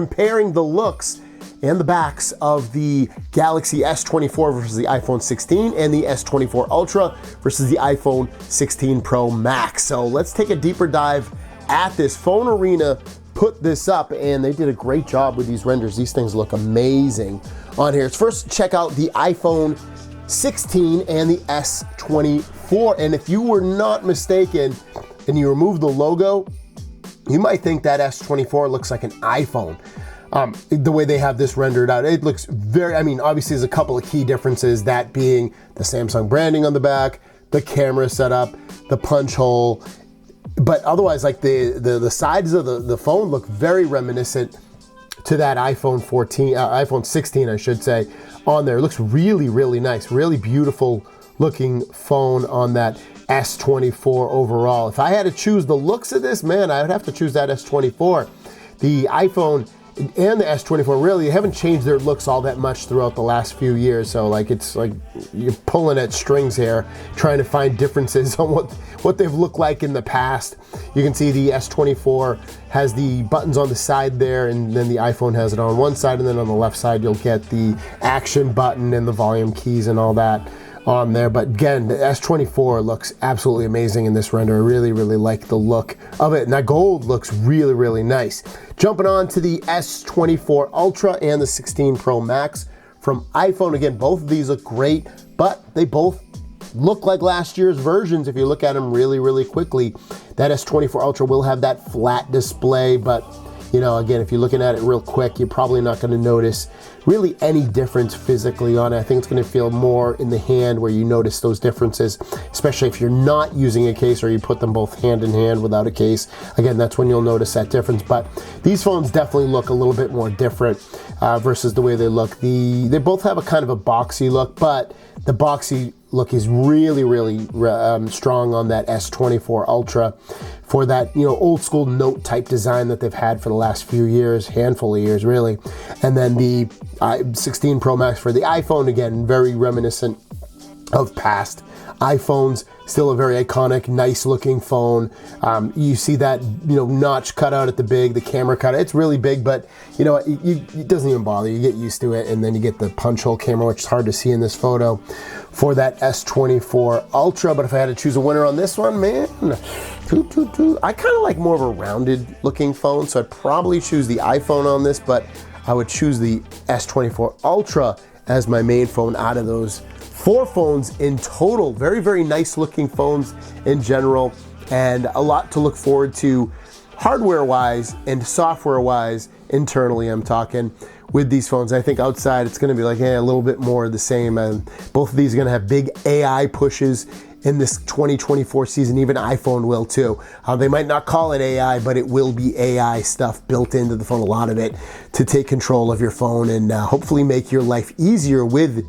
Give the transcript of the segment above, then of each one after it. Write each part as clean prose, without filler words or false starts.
comparing the looks and the backs of the Galaxy S24 versus the iPhone 16 and the S24 Ultra versus the iPhone 16 Pro Max. So let's take a deeper dive at this. Phone Arena put this up and they did a great job with these renders. These things look amazing on here. Let's first check out the iPhone 16 and the S24. And if you were not mistaken and you remove the logo, you might think that S24 looks like an iPhone. The way they have this rendered out, it looks very, I mean, obviously there's a couple of key differences, that being the Samsung branding on the back, the camera setup, the punch hole, but otherwise, like the sides of the phone look very reminiscent to that iPhone 16, I should say, on there. It looks really, really nice, really beautiful looking phone on that S24 overall. If I had to choose the looks of this, man, I would have to choose that S24. The iPhone and the S24 really haven't changed their looks all that much throughout the last few years. So like, it's like you're pulling at strings here, trying to find differences on what they've looked like in the past. You can see the S24 has the buttons on the side there, and then the iPhone has it on one side, and then on the left side you'll get the action button and the volume keys and all that on there. But again, the S24 looks absolutely amazing in this render. I really, really like the look of it, and that gold looks really, really nice. Jumping on to the S24 Ultra and the 16 Pro Max from iPhone. Again, both of these look great, but they both look like last year's versions if you look at them really, really quickly. That S24 Ultra will have that flat display, but you know, again, if you're looking at it real quick, you're probably not going to notice really any difference physically on it. I think it's going to feel more in the hand where you notice those differences, especially if you're not using a case or you put them both hand in hand without a case. Again, that's when you'll notice that difference. But these phones definitely look a little bit more different versus the way they look. They both have a kind of a boxy look, but the boxy look is really, really strong on that S24 Ultra for that, you know, old school Note type design that they've had for the last few years, handful of years really. And then the 16 Pro Max for the iPhone, again, very reminiscent of past iPhones. Still a very iconic, nice looking phone. You see that, you know, notch cut out at the big, the camera cut out. It's really big, but you know, it doesn't even bother. You get used to it, and then you get the punch hole camera, which is hard to see in this photo for that S24 Ultra. But if I had to choose a winner on this one, man, I kind of like more of a rounded looking phone, so I'd probably choose the iPhone on this, but I would choose the S24 Ultra as my main phone out of those four phones in total. Very, very nice looking phones in general, and a lot to look forward to hardware wise and software wise internally, I'm talking, with these phones. I think outside it's going to be like a little bit more of the same. Both of these are going to have big AI pushes in this 2024 season. Even iPhone will too. They might not call it AI, but it will be AI stuff built into the phone, a lot of it, to take control of your phone and hopefully make your life easier with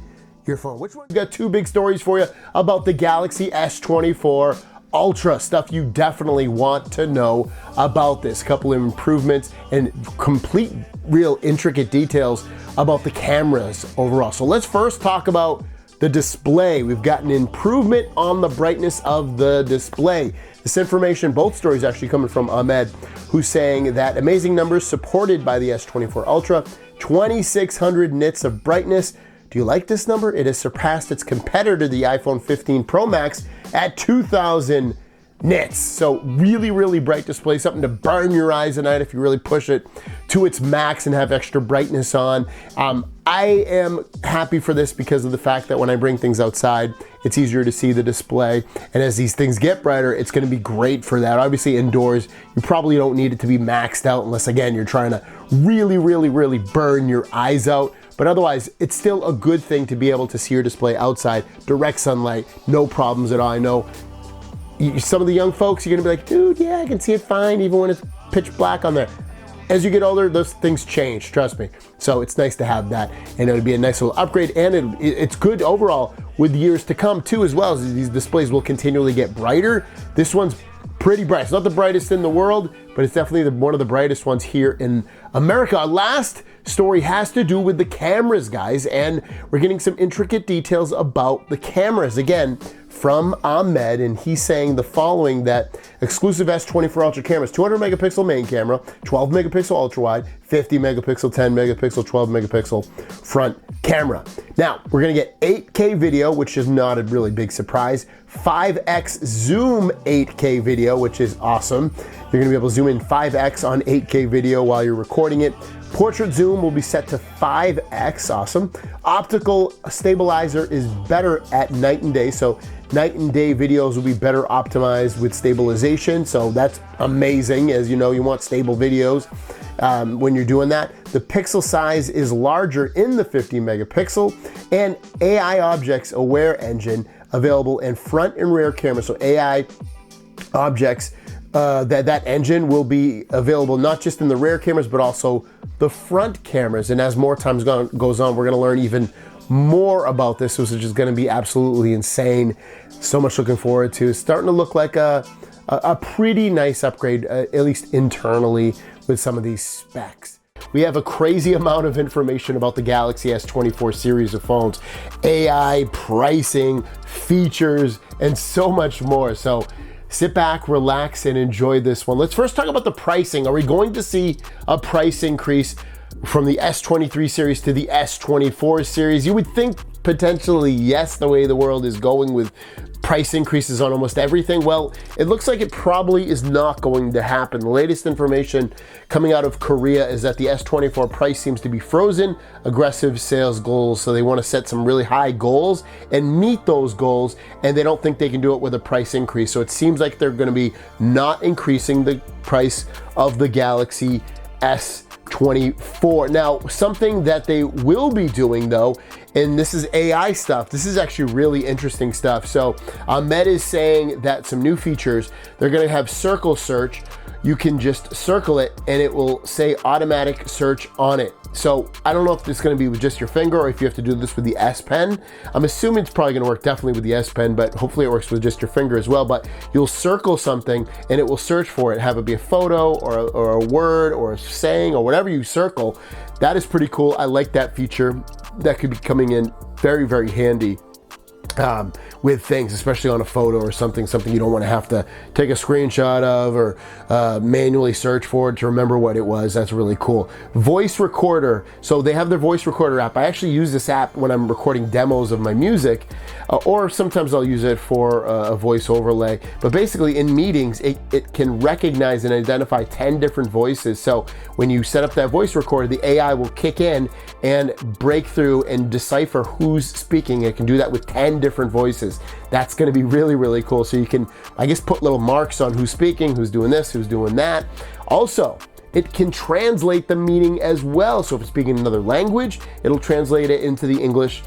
your phone. Which one? We've got two big stories for you about the Galaxy S24 Ultra. Stuff you definitely want to know about this. Couple of improvements and complete, real intricate details about the cameras overall. So let's first talk about the display. We've got an improvement on the brightness of the display. This information, both stories actually coming from Ahmed, who's saying that amazing numbers supported by the S24 Ultra, 2600 nits of brightness. Do you like this number? It has surpassed its competitor, the iPhone 15 Pro Max, at 2000 nits. So really, really bright display, something to burn your eyes at night if you really push it to its max and have extra brightness on. I am happy for this because of the fact that when I bring things outside, it's easier to see the display. And as these things get brighter, it's going to be great for that. Obviously indoors, you probably don't need it to be maxed out unless, again, you're trying to really, really, really burn your eyes out. But otherwise, it's still a good thing to be able to see your display outside, direct sunlight, no problems at all. I know some of the young folks, you're gonna be like, dude, yeah, I can see it fine even when it's pitch black on there. As you get older, those things change, trust me. So it's nice to have that, and it would be a nice little upgrade, and it's good overall with years to come too, as well, as these displays will continually get brighter. This one's pretty bright. It's not the brightest in the world, but it's definitely one of the brightest ones here in America. Our last story has to do with the cameras, guys, and we're getting some intricate details about the cameras. Again, from Ahmed, and he's saying the following, that exclusive S24 Ultra cameras, 200 megapixel main camera, 12 megapixel ultra wide, 50 megapixel, 10 megapixel, 12 megapixel front camera. Now, we're gonna get 8K video, which is not a really big surprise, 5X zoom 8K video, which is awesome. You're gonna be able to zoom in 5X on 8K video while you're recording it. Portrait zoom will be set to 5X, awesome. Optical stabilizer is better at night and day, so night and day videos will be better optimized with stabilization, so that's amazing. As you know, you want stable videos when you're doing that. The pixel size is larger in the 50 megapixel, and AI objects aware engine available in front and rear camera. So AI objects, that engine will be available not just in the rear cameras, but also the front cameras. And as more time goes on, we're gonna learn even more about this, which is just gonna be absolutely insane. So much looking forward to. It's starting to look like a pretty nice upgrade, at least internally, with some of these specs. We have a crazy amount of information about the Galaxy S24 series of phones, AI, pricing, features, and so much more. So sit back, relax, and enjoy this one. Let's first talk about the pricing. Are we going to see a price increase from the S23 series to the S24 series? You would think potentially yes, the way the world is going with price increases on almost everything. Well, it looks like it probably is not going to happen. The latest information coming out of Korea is that the S24 price seems to be frozen, aggressive sales goals. So they want to set some really high goals and meet those goals, and they don't think they can do it with a price increase. So it seems like they're going to be not increasing the price of the Galaxy S24. Now, something that they will be doing though, and this is AI stuff, this is actually really interesting stuff. So Ahmed is saying that some new features, they're gonna have circle search. You can just circle it and it will say automatic search on it. So I don't know if this is gonna be with just your finger or if you have to do this with the S Pen. I'm assuming it's probably gonna work definitely with the S Pen, but hopefully it works with just your finger as well. But you'll circle something and it will search for it, have it be a photo or a word or a saying or whatever you circle. That is pretty cool. I like that feature. That could be coming in very, very handy with things, especially on a photo or something you don't want to have to take a screenshot of or manually search for it to remember what it was. That's really cool. Voice recorder. So they have their voice recorder app. I actually use this app when I'm recording demos of my music, or sometimes I'll use it for a voice overlay. But basically in meetings, it can recognize and identify 10 different voices. So when you set up that voice recorder, the AI will kick in and break through and decipher who's speaking. It can do that with 10 different voices. That's going to be really, really cool. So you can, I guess, put little marks on who's speaking, who's doing this, who's doing that. Also, it can translate the meaning as well. So if it's speaking another language, it'll translate it into the English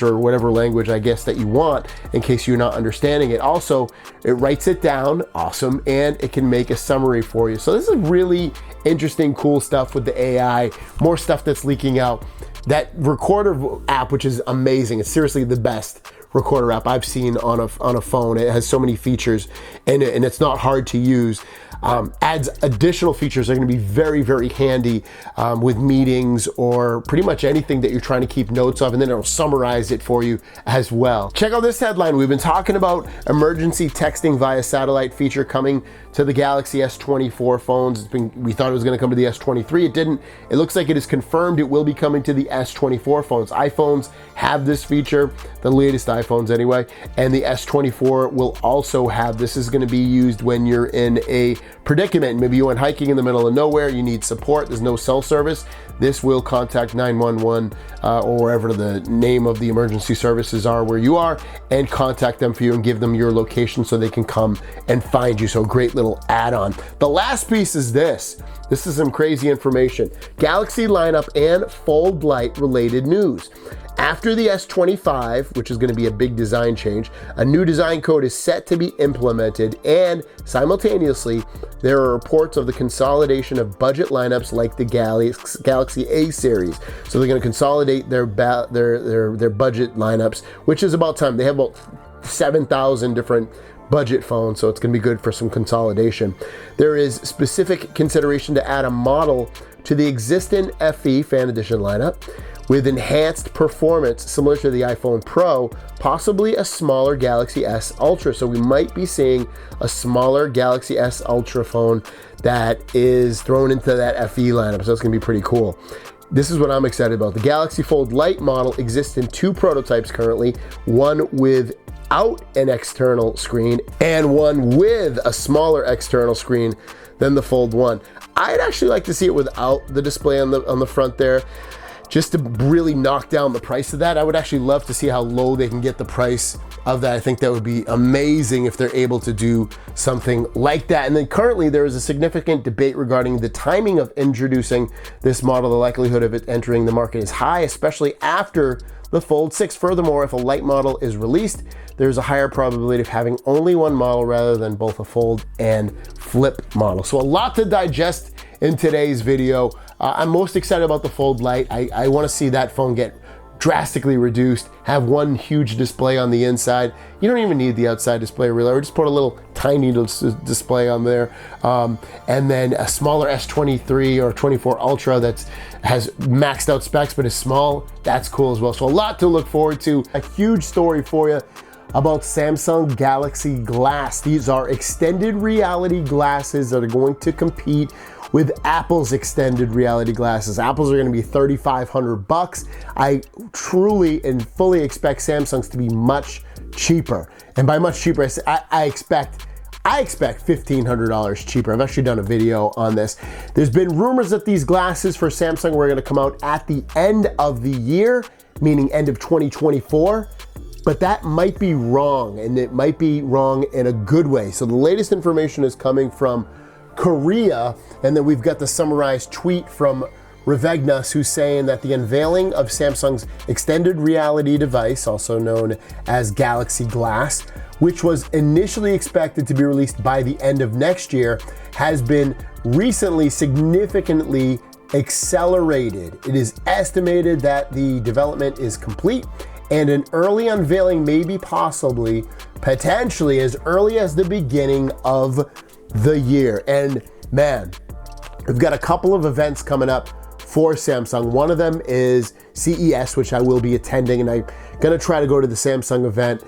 or whatever language, I guess, that you want in case you're not understanding it. Also, it writes it down, awesome, and it can make a summary for you. So this is really interesting, cool stuff with the AI, more stuff that's leaking out. That recorder app, which is amazing, it's seriously the best recorder app I've seen on a phone. It has so many features and it's not hard to use. Adds additional features that are going to be very, very handy with meetings or pretty much anything that you're trying to keep notes of, and then it'll summarize it for you as well. Check out this headline. We've been talking about emergency texting via satellite feature coming to the Galaxy S24 phones. We thought it was going to come to the S23. It didn't. It looks like it is confirmed it will be coming to the S24 phones. iPhones have this feature, the latest iPhones anyway, and the S24 will also have. This is going to be used when you're in a predicament. Maybe you went hiking in the middle of nowhere, you need support, there's no cell service. This will contact 911 or wherever the name of the emergency services are where you are, and contact them for you and give them your location so they can come and find you. So great little add-on. The last piece is this. This is some crazy information. Galaxy lineup and Fold Light related news. After the S25, which is going to be a big design change, a new design code is set to be implemented, and simultaneously, there are reports of the consolidation of budget lineups like the Galaxy A series. So they're going to consolidate their budget lineups, which is about time. They have about 7,000 different budget phone, so it's going to be good for some consolidation. There is specific consideration to add a model to the existing FE Fan Edition lineup with enhanced performance similar to the iPhone Pro, possibly a smaller Galaxy S Ultra. So we might be seeing a smaller Galaxy S Ultra phone that is thrown into that FE lineup, so it's going to be pretty cool. This is what I'm excited about. The Galaxy Fold Lite model exists in 2 prototypes currently, one without an external screen and one with a smaller external screen than the Fold 1. I'd actually like to see it without the display on the front there, just to really knock down the price of that. I would actually love to see how low they can get the price of that. I think that would be amazing if they're able to do something like that. And then currently there is a significant debate regarding the timing of introducing this model. The likelihood of it entering the market is high, especially after the Fold 6. Furthermore, if a Lite model is released, there's a higher probability of having only one model rather than both a Fold and Flip model. So a lot to digest in today's video. I'm most excited about the Fold Lite. I want to see that phone get drastically reduced, have one huge display on the inside. You don't even need the outside display really, or just put a little tiny display on there. And then a smaller S23 or 24 Ultra that has maxed out specs but is small. That's cool as well. So a lot to look forward to. A huge story for you about Samsung Galaxy Glass. These are extended reality glasses that are going to compete with Apple's extended reality glasses. Apple's are gonna be $3,500. I truly and fully expect Samsung's to be much cheaper. And by much cheaper, I expect $1,500 cheaper. I've actually done a video on this. There's been rumors that these glasses for Samsung were gonna come out at the end of the year, meaning end of 2024. But that might be wrong, and it might be wrong in a good way. So the latest information is coming from Korea, and then we've got the summarized tweet from Revegnas, who's saying that the unveiling of Samsung's extended reality device, also known as Galaxy Glass, which was initially expected to be released by the end of next year, has been recently significantly accelerated. It is estimated that the development is complete, and an early unveiling may be potentially as early as the beginning of the year. And man, we've got a couple of events coming up for Samsung. One of them is CES, which I will be attending, and I'm gonna try to go to the Samsung event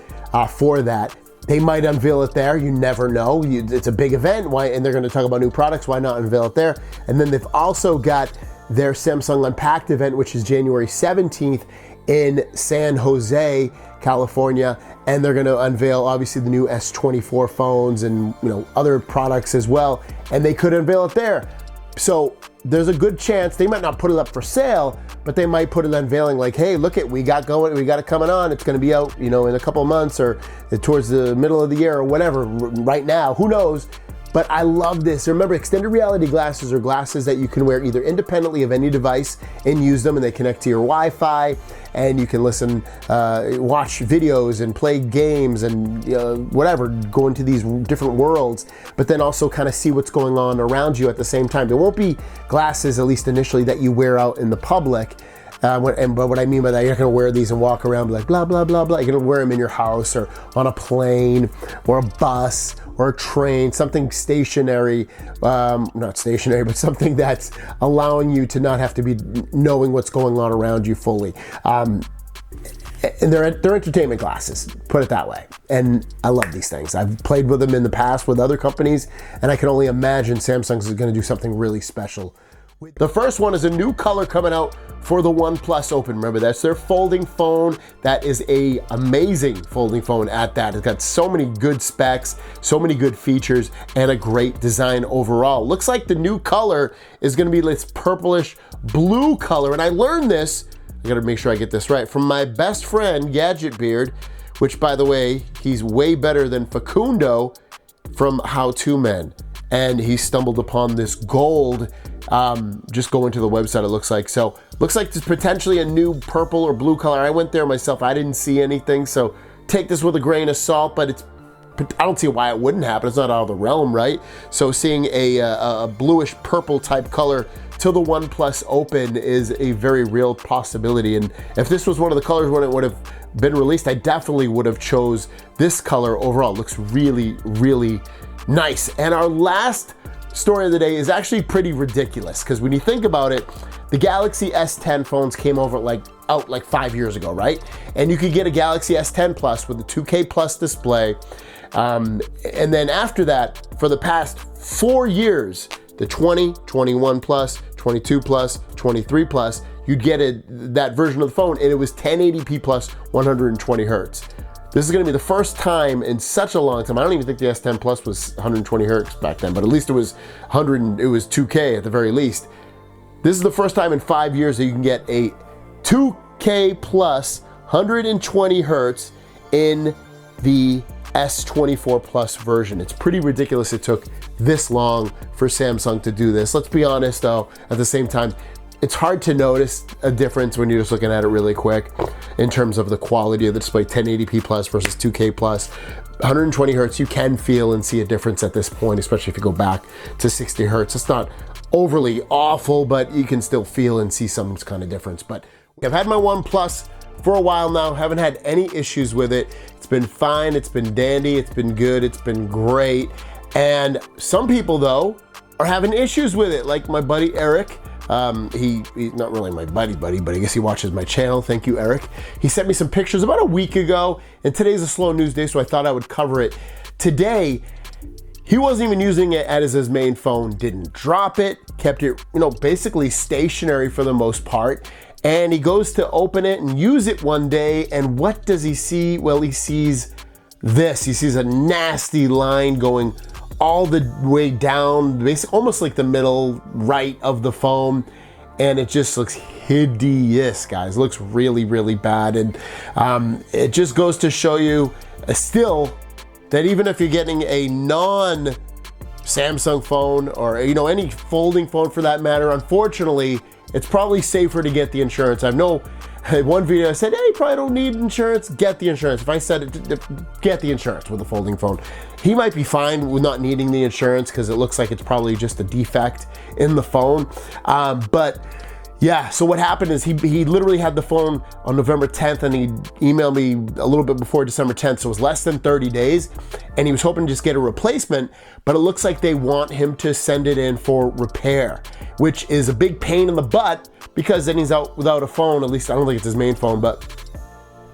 for that. They might unveil it there, you never know. It's a big event, and they're gonna talk about new products, why not unveil it there? And then they've also got their Samsung Unpacked event, which is January 17th in San Jose, California, and they're going to unveil obviously the new S24 phones and other products as well, and they could unveil it there. So there's a good chance they might not put it up for sale, but they might put it unveiling like, hey, look it, we got it coming on. It's going to be out, in a couple of months or towards the middle of the year or whatever. Right now, who knows? But I love this. Remember, extended reality glasses are glasses that you can wear either independently of any device and use them, and they connect to your Wi-Fi, and you can listen, watch videos and play games and whatever, go into these different worlds, but then also kind of see what's going on around you at the same time. There won't be glasses, at least initially, that you wear out in the public. But what I mean by that, you're not gonna wear these and walk around like blah, blah, blah, blah. You're gonna wear them in your house or on a plane or a bus or a train, something stationary, not stationary, but something that's allowing you to not have to be knowing what's going on around you fully. And they're entertainment glasses, put it that way. And I love these things. I've played with them in the past with other companies, and I can only imagine Samsung's is gonna do something really special. The first one is a new color coming out for the OnePlus Open. Remember, that's their folding phone. That is a amazing folding phone at that. It's got so many good specs, so many good features, and a great design overall. Looks like the new color is gonna be this purplish blue color. And I learned this, I gotta make sure I get this right, from my best friend, Gadget Beard, which by the way, he's way better than Facundo from How To Men. And he stumbled upon this gold, just going to the website, it looks like. So, looks like there's potentially a new purple or blue color. I went there myself, I didn't see anything, so take this with a grain of salt, but I don't see why it wouldn't happen. It's not out of the realm, right? So seeing a bluish purple type color to the OnePlus Open is a very real possibility. And if this was one of the colors when it would have been released, I definitely would have chose this color overall. It looks really, really nice. And our last story of the day is actually pretty ridiculous, because when you think about it, the Galaxy S10 phones came out like 5 years ago, right? And you could get a Galaxy S10 Plus with a 2K Plus display. And then after that, for the past 4 years, the 20, 21 Plus, 22 Plus, 23 Plus, you'd get that version of the phone, and it was 1080p plus 120 hertz. This is gonna be the first time in such a long time. I don't even think the S10 Plus was 120 hertz back then, but at least it was 2K at the very least. This is the first time in 5 years that you can get a 2K plus 120 hertz in the S24 Plus version. It's pretty ridiculous it took this long for Samsung to do this. Let's be honest though, at the same time, it's hard to notice a difference when you're just looking at it really quick in terms of the quality of the display. 1080p plus versus 2K plus, 120 hertz, you can feel and see a difference at this point, especially if you go back to 60 hertz. It's not overly awful, but you can still feel and see some kind of difference. But I've had my OnePlus for a while now, haven't had any issues with it. It's been fine, it's been dandy, it's been good, it's been great. And some people though are having issues with it, like my buddy Eric. He's not really my buddy, but I guess he watches my channel. Thank you, Eric. He sent me some pictures about a week ago, and today's a slow news day, so I thought I would cover it today. He wasn't even using it as his main phone, didn't drop it, kept it, basically stationary for the most part. And he goes to open it and use it one day, and what does he see? Well, he sees this. He sees a nasty line going all the way down, basically almost like the middle right of the phone, and it just looks hideous, guys. It looks really, really bad, and it just goes to show you still that even if you're getting a non-Samsung phone or any folding phone for that matter, unfortunately, it's probably safer to get the insurance. I know one video I said, hey, you probably don't need insurance, get the insurance. If I said it, get the insurance with a folding phone. He might be fine with not needing the insurance because it looks like it's probably just a defect in the phone. But yeah, so what happened is he literally had the phone on November 10th and he emailed me a little bit before December 10th, so it was less than 30 days, and he was hoping to just get a replacement, but it looks like they want him to send it in for repair, which is a big pain in the butt because then he's out without a phone. At least I don't think it's his main phone, but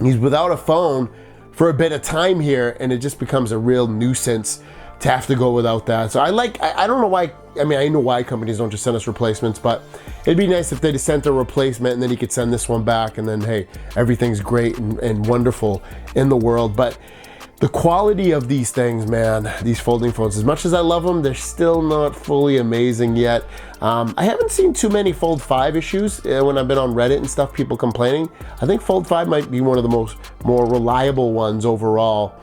he's without a phone for a bit of time here, and it just becomes a real nuisance to have to go without that. So I don't know why, I know why companies don't just send us replacements, but it'd be nice if they just sent a replacement and then you could send this one back and then, hey, everything's great and wonderful in the world. But the quality of these things, man, these folding phones, as much as I love them, they're still not fully amazing yet. I haven't seen too many Fold 5 issues when I've been on Reddit and stuff, people complaining. I think Fold 5 might be one of the more reliable ones overall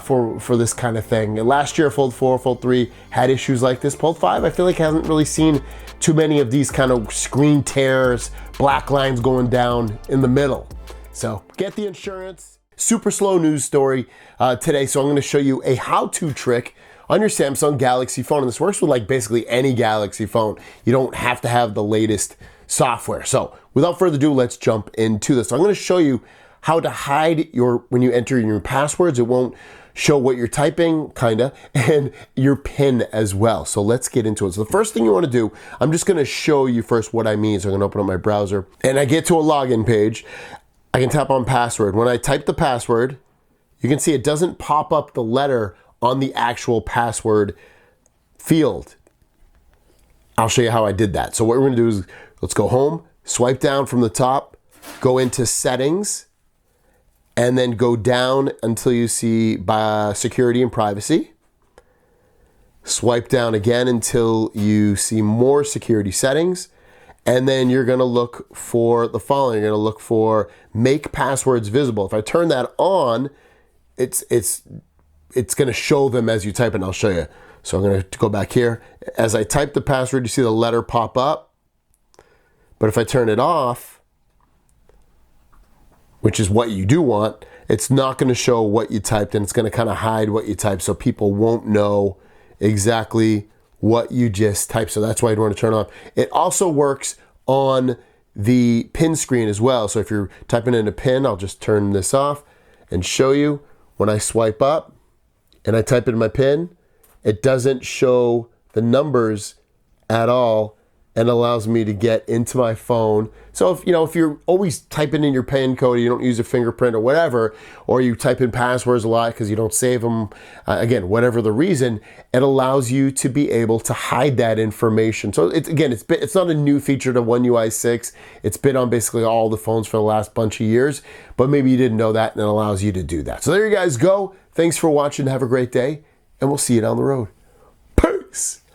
for this kind of thing. Last year, Fold 4, Fold 3 had issues like this. Fold 5, I feel like hasn't really seen too many of these kind of screen tears, black lines going down in the middle. So get the insurance. Super slow news story today, so I'm going to show you a how-to trick on your Samsung Galaxy phone, and this works with like basically any Galaxy phone. You don't have to have the latest software. So without further ado, let's jump into this. So I'm going to show you how to hide when you enter your passwords. It won't show what you're typing, kinda, and your PIN as well. So let's get into it. So the first thing you want to do, I'm just going to show you first what I mean. So I'm going to open up my browser, and I get to a login page. I can tap on password. When I type the password, you can see it doesn't pop up the letter on the actual password field. I'll show you how I did that. So what we're gonna do is, let's go home, swipe down from the top, go into settings, and then go down until you see security and privacy. Swipe down again until you see more security settings. And then you're gonna look for the following. You're gonna look for make passwords visible. If I turn that on, it's gonna show them as you type it, and I'll show you. So I'm gonna go back here. As I type the password, you see the letter pop up. But if I turn it off, which is what you do want, it's not gonna show what you typed, and it's gonna kind of hide what you typed, so people won't know exactly what you just typed. So that's why you'd want to turn off. It also works on the pin screen as well. So if you're typing in a pin, I'll just turn this off and show you. When I swipe up and I type in my pin, it doesn't show the numbers at all and allows me to get into my phone. So if you're always typing in your PIN code, you don't use a fingerprint or whatever, or you type in passwords a lot because you don't save them, again, whatever the reason, it allows you to be able to hide that information. So it's not a new feature to One UI 6. It's been on basically all the phones for the last bunch of years, but maybe you didn't know that, and it allows you to do that. So there you guys go. Thanks for watching. Have a great day, and we'll see you down the road. Peace.